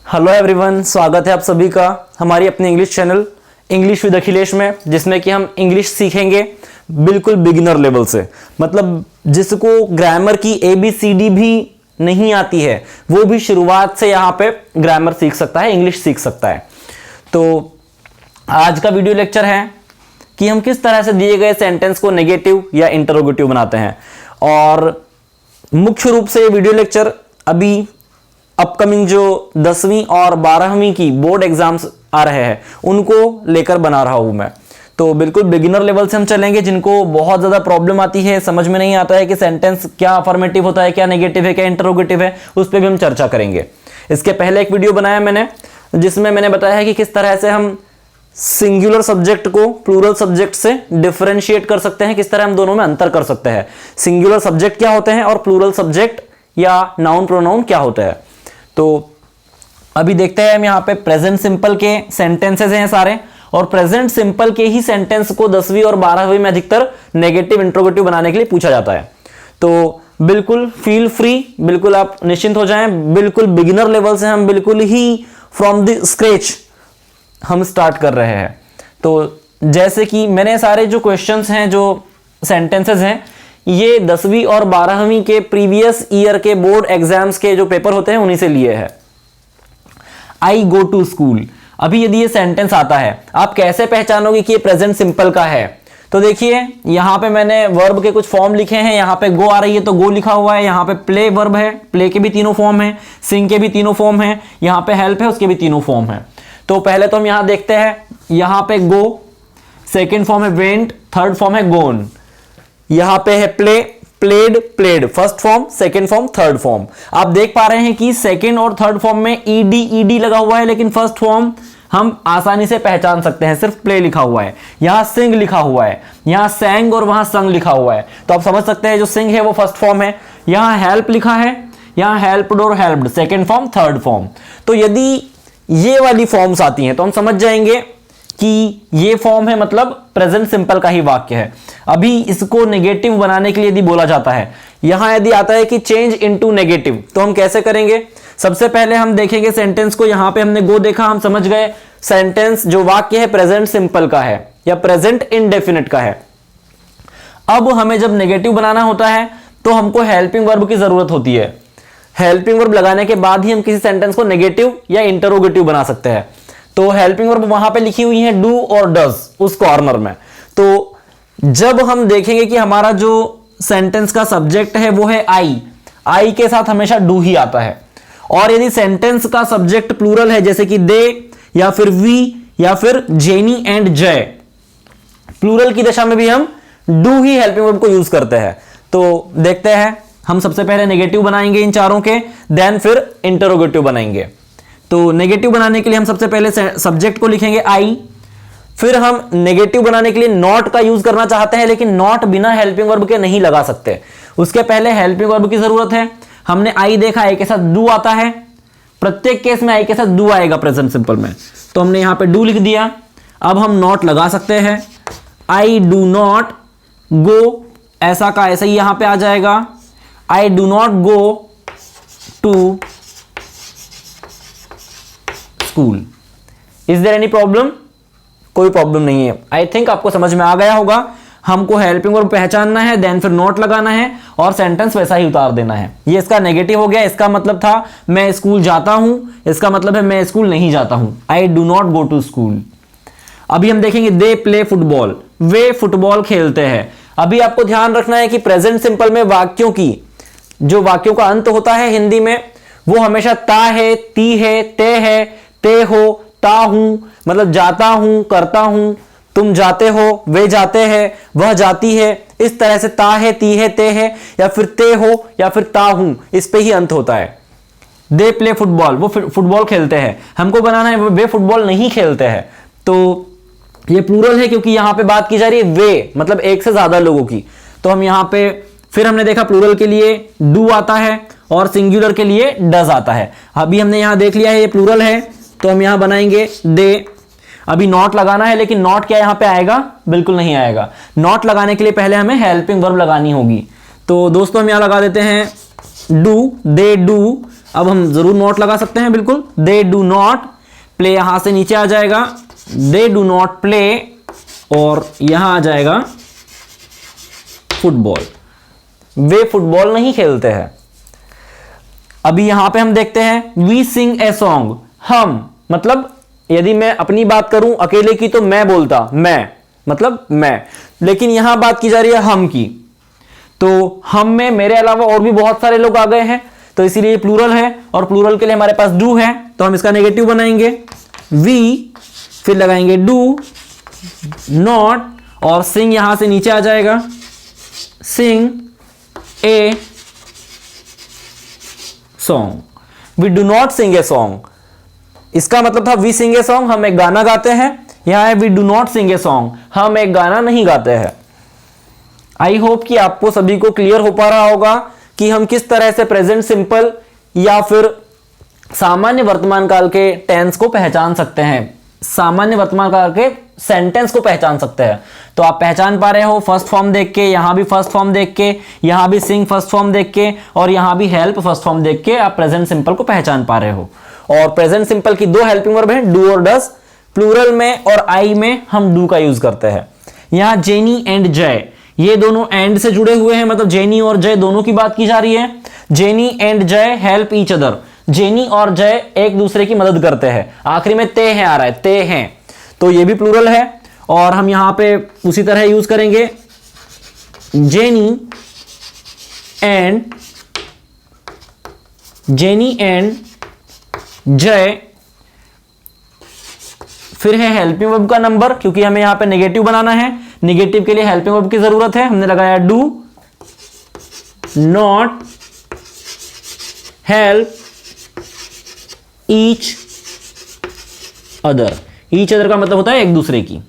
Hello everyone, स्वागत है आप सभी का हमारी अपने English channel English with Akhilesh में, जिसमें कि हम इंग्लिश सीखेंगे बिल्कुल बिगिनर लेवल से। मतलब जिसको ग्रामर की ABCD भी नहीं आती है वो भी शुरुआत से यहाँ पे ग्रामर सीख सकता है, इंग्लिश सीख सकता है। तो आज का वीडियो लेक्चर है कि हम किस तरह से दिए गए सेंटेंस को नेगेटिव या इंटरोगेटिव बनाते हैं। और मुख्य रूप से ये वीडियो लेक्चर अभी अपकमिंग जो 10वीं और 12वीं की बोर्ड एग्जाम्स आ रहे हैं उनको लेकर बना रहा हूं मैं। तो बिल्कुल बिगिनर लेवल से हम चलेंगे। जिनको बहुत ज्यादा प्रॉब्लम आती है, समझ में नहीं आता है कि सेंटेंस क्या अफर्मेटिव होता है, क्या नेगेटिव है, क्या इंटरोगेटिव है, उस पर भी हम चर्चा करेंगे। इसके पहले एक वीडियो बनाया मैंने जिसमें मैंने बताया है कि किस तरह से हम सिंगुलर सब्जेक्ट को प्लूरल सब्जेक्ट से डिफरेंशिएट कर सकते हैं, किस तरह हम दोनों में अंतर कर सकते हैं। सिंगुलर सब्जेक्ट क्या होते हैं और प्लूरल सब्जेक्ट या नाउन प्रोनाउन क्या होता है। तो अभी देखते हैं हम यहाँ पे प्रेजेंट सिंपल के सेंटेंसेस हैं सारे, और प्रेजेंट सिंपल के ही सेंटेंस को 10वीं और 12वीं में अधिकतर नेगेटिव इंट्रोगेटिव बनाने के लिए पूछा जाता है। तो बिल्कुल फील फ्री, बिल्कुल आप निश्चिंत हो जाएं। बिल्कुल बिगिनर लेवल से हम बिल्कुल ही फ्रॉम द स्क्रैच हम स्टार्ट कर रहे हैं। तो जैसे कि मैंने सारे जो क्वेश्चंस हैं, जो सेंटेंसेस हैं, ये 10वीं और 12वीं के प्रीवियस ईयर के बोर्ड एग्जाम्स के जो पेपर होते हैं उन्हीं से लिए हैं। आई गो टू स्कूल। अभी यदि ये सेंटेंस आता है, आप कैसे पहचानोगे कि ये प्रेजेंट सिंपल का है? तो देखिए यहां पे मैंने वर्ब के कुछ फॉर्म लिखे हैं। यहां पे गो आ रही है तो गो लिखा हुआ है। यहां पे प्ले वर्ब है, प्ले के भी तीनों फॉर्म है, सिंग के भी तीनों फॉर्म है, यहां पे हेल्प है, उसके भी तीनों फॉर्म है। तो पहले तो हम यहां देखते हैं, यहां पे गो, सेकेंड फॉर्म है वेंट, थर्ड फॉर्म है गोन। यहां पे है play, played, played, first form, second form, third form. आप देख पा रहे हैं कि सेकंड और थर्ड फॉर्म में ईडी लगा हुआ है, लेकिन फर्स्ट फॉर्म हम आसानी से पहचान सकते हैं, सिर्फ प्ले लिखा हुआ है। यहां सिंग लिखा हुआ है, यहां सैंग और वहां संग लिखा हुआ है, तो आप समझ सकते हैं जो सिंग है वो फर्स्ट फॉर्म है। यहां हेल्प लिखा है, यहां हेल्प्ड और helped, second form, third form. तो यदि ये वाली फॉर्म्स आती हैं तो हम समझ जाएंगे कि ये फॉर्म है, मतलब प्रेजेंट सिंपल का ही वाक्य है। अभी इसको नेगेटिव बनाने के लिए यदि बोला जाता है, यहां यदि आता है कि चेंज इनटू नेगेटिव, तो हम कैसे करेंगे? सबसे पहले हम देखेंगे सेंटेंस को। यहां पे हमने गो देखा, हम समझ गए सेंटेंस जो वाक्य है प्रेजेंट सिंपल का है या प्रेजेंट इंडेफिनिट का है। अब हमें जब नेगेटिव बनाना होता है तो हमको हेल्पिंग वर्ब की जरूरत होती है। हेल्पिंग वर्ब लगाने के बाद ही हम किसी सेंटेंस को नेगेटिव या इंटरोगेटिव बना सकते हैं। तो हेल्पिंग वर्ब वहां पे लिखी हुई है डू और डज, उस कॉर्नर में। तो जब हम देखेंगे कि हमारा जो सेंटेंस का सब्जेक्ट है वो है आई के साथ हमेशा डू ही आता है। और यदि सेंटेंस का सब्जेक्ट प्लूरल है, जैसे कि दे या फिर वी या फिर जेनी एंड जय, प्लूरल की दशा में भी हम डू ही हेल्पिंग वर्ब को यूज करते हैं। तो देखते हैं, हम सबसे पहले नेगेटिव बनाएंगे इन चारों के, देन फिर इंटरोगेटिव बनाएंगे। तो नेगेटिव बनाने के लिए हम सबसे पहले सब्जेक्ट को लिखेंगे आई, फिर हम नेगेटिव बनाने के लिए नॉट का यूज करना चाहते हैं, लेकिन नॉट बिना हेल्पिंग वर्ब के नहीं लगा सकते, उसके पहले हेल्पिंग वर्ब की जरूरत है। हमने आई देखा, आई के साथ डू आता है, प्रत्येक केस में आई के साथ डू आएगा प्रेजेंट सिंपल में, तो हमने यहां पे डू लिख दिया। अब हम नॉट लगा सकते हैं, आई डू नॉट गो, ऐसा का ऐसा ही यहां पे आ जाएगा, I do not go to school. Is there any problem? कोई प्रॉब्लम नहीं है। आई थिंक आपको समझ में आ गया होगा। हमको हेल्पिंग वर्ब पहचानना है, देन फिर नॉट लगाना है और सेंटेंस वैसा ही उतार देना है। ये इसका नेगेटिव हो गया। इसका मतलब था मैं स्कूल जाता हूं, इसका मतलब है मैं स्कूल नहीं जाता हूं। I do not go to school. अभी हम देखेंगे दे प्ले फुटबॉल, वे फुटबॉल खेलते हैं। अभी आपको ध्यान रखना है कि प्रेजेंट सिंपल में वाक्यों की जो वाक्यों का अंत होता है हिंदी में, वो हमेशा ता है, ती है, ते हो, ता हूं, मतलब जाता हूं, करता हूं, तुम जाते हो, वे जाते हैं, वह जाती है। इस तरह से ता है, ती है, ते है, या फिर ते हो या फिर ता हूं, इस पे ही अंत होता है। दे प्ले फुटबॉल, वो फुटबॉल खेलते हैं। हमको बनाना है वे फुटबॉल नहीं खेलते हैं। तो ये प्लूरल है क्योंकि यहां पे बात की जा रही है वे, मतलब एक से ज्यादा लोगों की। तो हम यहां पे फिर हमने देखा प्लूरल के लिए डू आता है और सिंगुलर के लिए डज आता है। अभी हमने यहां देख लिया है ये प्लूरल है, तो हम यहां बनाएंगे दे। अभी नॉट लगाना है, लेकिन नॉट क्या यहां पे आएगा? बिल्कुल नहीं आएगा। नॉट लगाने के लिए पहले हमें हेल्पिंग वर्ब लगानी होगी। तो दोस्तों हम यहां लगा देते हैं डू, दे डू। अब हम जरूर नॉट लगा सकते हैं, बिल्कुल। दे डू नॉट प्ले, यहां से नीचे आ जाएगा दे डू नॉट प्ले, और यहां आ जाएगा फुटबॉल, वे फुटबॉल नहीं खेलते हैं। अभी यहां पे हम देखते हैं वी सिंग ए सॉन्ग, हम मतलब यदि मैं अपनी बात करूं अकेले की तो मैं बोलता, मैं मतलब मैं, लेकिन यहां बात की जा रही है हम की, तो हम में मेरे अलावा और भी बहुत सारे लोग आ गए हैं, तो इसीलिए प्लूरल है, और प्लूरल के लिए हमारे पास डू है, तो हम इसका नेगेटिव बनाएंगे वी, फिर लगाएंगे डू नॉट, और सिंग यहां से नीचे आ जाएगा sing a song, we do not sing a song. इसका मतलब था वी सिंग ए सॉन्ग, हम एक गाना गाते हैं, यहां है we do not sing a song, हम एक गाना नहीं गाते हैं। आई होप कि आपको सभी को क्लियर हो पा रहा होगा कि हम किस तरह से प्रेजेंट सिंपल या फिर सामान्य वर्तमान काल के टेंस को पहचान सकते हैं, सामान्य वर्तमान काल के सेंटेंस को पहचान सकते हैं। तो आप पहचान पा रहे हो फर्स्ट फॉर्म देख के, यहां भी फर्स्ट फॉर्म देख के, यहां भी सिंग फर्स्ट फॉर्म देख के, और यहां भी हेल्प फर्स्ट फॉर्म देख के आप प्रेजेंट सिंपल को पहचान पा रहे हो। और प्रेजेंट सिंपल की दो हेल्पिंग वर्ब है, डू और डस। प्लूरल में और आई में हम डू का यूज करते हैं। यहां जेनी एंड जय, ये दोनों एंड से जुड़े हुए हैं, मतलब जेनी और जय दोनों की बात की जा रही है। Jenny and Jay help each other, jenny और जय एक दूसरे की मदद करते हैं। आखिरी में ते हैं आ रहा है, ते हैं, तो ये भी प्लूरल है, और हम यहां पे उसी तरह यूज करेंगे जेनी एंड जय, फिर है हेल्पिंग वर्ब का नंबर, क्योंकि हमें यहां पे नेगेटिव बनाना है, नेगेटिव के लिए हेल्पिंग वर्ब की जरूरत है, हमने लगाया do not help each other, each other का मतलब होता है एक दूसरे की।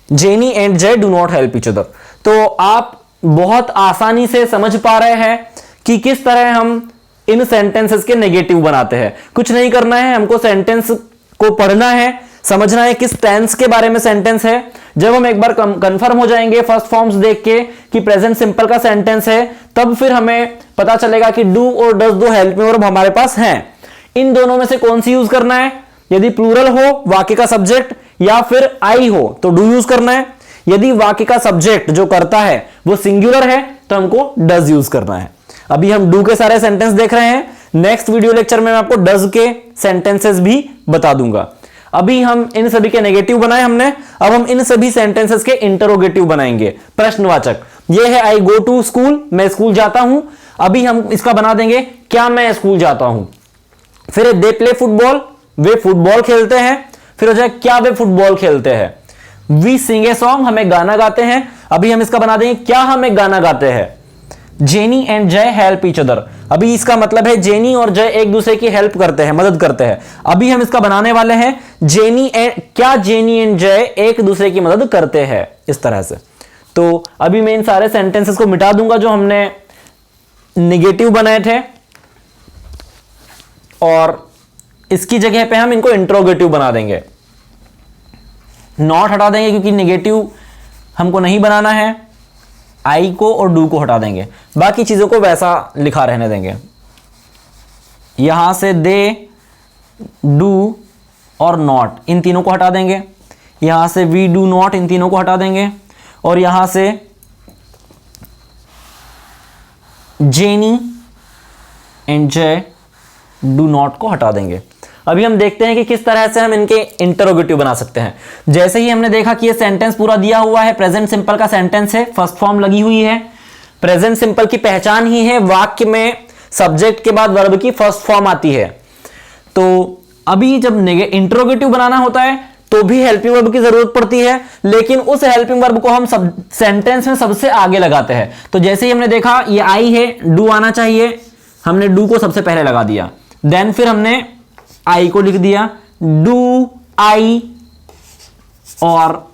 जेनी एंड जय do not help each other. तो आप बहुत आसानी से समझ पा रहे हैं कि किस तरह हम इन सेंटेंसेस के नेगेटिव बनाते हैं। कुछ नहीं करना है, हमको सेंटेंस को पढ़ना है, समझना है किस टेंस के बारे में सेंटेंस है। जब हम एक बार कंफर्म हो जाएंगे फर्स्ट फॉर्म्स देख के कि प्रेजेंट सिंपल का सेंटेंस है, तब फिर हमें पता चलेगा कि डू और डज दो हेल्पिंग वर्ब हमारे पास हैं। इन दोनों में से कौन सी यूज करना है? यदि प्लूरल हो वाक्य का सब्जेक्ट या फिर आई हो तो डू यूज करना है। यदि वाक्य का सब्जेक्ट जो करता है वो सिंगुलर है तो हमको डज यूज करना है। अभी हम डू के सारे सेंटेंस देख रहे हैं, नेक्स्ट वीडियो लेक्चर में मैं आपको डज के सेंटेंसेस भी बता दूंगा। अभी हम इन सभी के नेगेटिव बनाए हमने, अब हम इन सभी सेंटेंसेस के इंटरोगेटिव बनाएंगे, प्रश्नवाचक। ये है आई गो टू स्कूल, मैं स्कूल जाता हूं। अभी हम इसका बना देंगे क्या मैं स्कूल जाता हूं। फिर दे प्ले फुटबॉल, वे फुटबॉल खेलते हैं। फिर हो जाए क्या वे फुटबॉल खेलते हैं। वी सिंग ए सॉन्ग, हमें गाना गाते हैं। अभी हम इसका बना देंगे क्या हम एक गाना गाते हैं। Jenny and Jay help each other, अभी इसका मतलब है जेनी और जय एक दूसरे की हेल्प करते हैं, मदद करते हैं। अभी हम इसका बनाने वाले हैं क्या जेनी एंड जय एक दूसरे की मदद करते हैं, इस तरह से। तो अभी मैं इन सारे सेंटेंसेस को मिटा दूंगा जो हमने निगेटिव बनाए थे, और इसकी जगह पे हम इनको इंट्रोगेटिव बना देंगे। नॉट हटा देंगे क्योंकि निगेटिव हमको नहीं बनाना है, आई को और डू को हटा देंगे, बाकी चीजों को वैसा लिखा रहने देंगे। यहां से दे, डू और नॉट, इन तीनों को हटा देंगे। यहां से वी डू नॉट, इन तीनों को हटा देंगे। और यहां से जेनी एंड जय डू नॉट को हटा देंगे। अभी हम देखते हैं कि किस तरह से हम इनके इंटरोगेटिव बना सकते हैं। जैसे ही हमने देखा कि ये सेंटेंस पूरा दिया हुआ है, प्रेजेंट सिंपल का सेंटेंस है, फर्स्ट फॉर्म लगी हुई है। प्रेजेंट सिंपल की पहचान ही है वाक्य में सब्जेक्ट के बाद वर्ब की फर्स्ट फॉर्म आती है। तो अभी जब इंटरोगेटिव बनाना होता है तो भी हेल्पिंग वर्ब की जरूरत पड़ती है, लेकिन उस हेल्पिंग वर्ब को हम सेंटेंस में सबसे आगे लगाते हैं। तो जैसे ही हमने देखा ये आई है, डू आना चाहिए, हमने डू को सबसे पहले लगा दिया। देन फिर हमने आई को लिख दिया, डू आई, और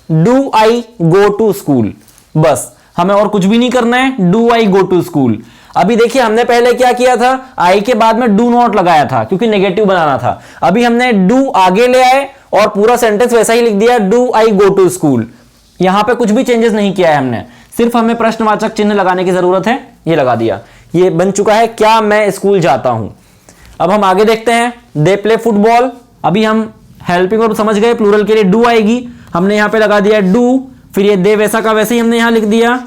do I go to school. बस हमें और कुछ भी नहीं करना है, do I go to school. अभी देखिए हमने पहले क्या किया था, आई के बाद में डू नॉट लगाया था क्योंकि नेगेटिव बनाना था। अभी हमने डू आगे ले आए और पूरा सेंटेंस वैसा ही लिख दिया, do I go to school. यहां पे कुछ भी चेंजेस नहीं किया है हमने, सिर्फ हमें प्रश्नवाचक चिन्ह लगाने की जरूरत है, ये लगा दिया। ये बन चुका है क्या मैं स्कूल जाता हूं। अब हम आगे देखते हैं, दे प्ले फुटबॉल। अभी हम हेल्पिंग वर्ब समझ गए, प्लूरल के लिए डू आएगी, हमने यहां पे लगा दिया डू, फिर ये दे वैसा का वैसे ही हमने यहां लिख दिया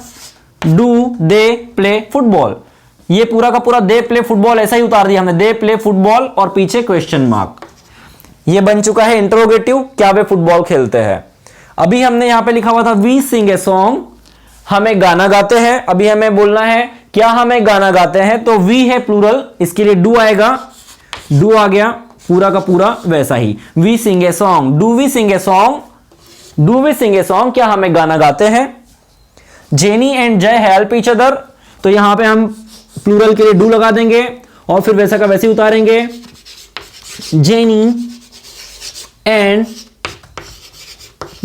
डू दे प्ले फुटबॉल। ये पूरा का पूरा दे प्ले फुटबॉल ऐसा ही उतार दिया हमने, दे प्ले फुटबॉल और पीछे क्वेश्चन मार्क। ये बन चुका है इंटरोगेटिव, क्या वे फुटबॉल खेलते हैं। अभी हमने यहां पे लिखा हुआ था वी सिंग ए सॉन्ग, हमें गाना गाते हैं। अभी हमें बोलना है क्या हमें गाना गाते हैं, तो वी है प्लूरल, इसके लिए डू आएगा, डू आ गया पूरा का पूरा वैसा ही। We sing a song, do we sing a song, do we sing a song, क्या हमें गाना गाते हैं। Jenny and Jay help each other, तो यहां पे हम प्लूरल के लिए डू लगा देंगे और फिर वैसा का वैसे ही उतारेंगे, जेनी एंड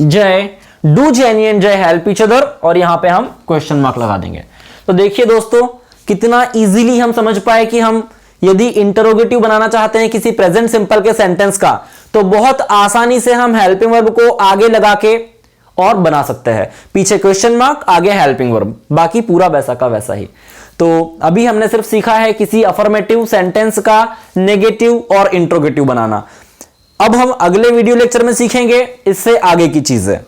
जय, do jenny and Jay help each other, और यहां पे हम क्वेश्चन मार्क लगा देंगे। तो देखिए दोस्तों कितना इजीली हम समझ पाए कि हम यदि इंटरोगेटिव बनाना चाहते हैं किसी प्रेजेंट सिंपल के सेंटेंस का, तो बहुत आसानी से हम हेल्पिंग वर्ब को आगे लगा के और बना सकते हैं, पीछे क्वेश्चन मार्क, आगे हेल्पिंग वर्ब, बाकी पूरा वैसा का वैसा ही। तो अभी हमने सिर्फ सीखा है किसी अफर्मेटिव सेंटेंस का नेगेटिव और इंट्रोगेटिव बनाना। अब हम अगले वीडियो लेक्चर में सीखेंगे इससे आगे की चीजें।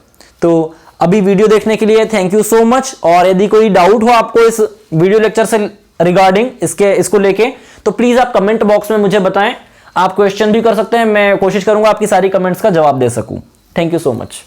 तो अभी वीडियो देखने के लिए थैंक यू सो मच, और यदि कोई डाउट हो आपको इस वीडियो लेक्चर से रिगार्डिंग इसको लेके, तो प्लीज आप कमेंट बॉक्स में मुझे बताएं। आप क्वेश्चन भी कर सकते हैं, मैं कोशिश करूंगा आपकी सारी कमेंट्स का जवाब दे सकूं। Thank you so much.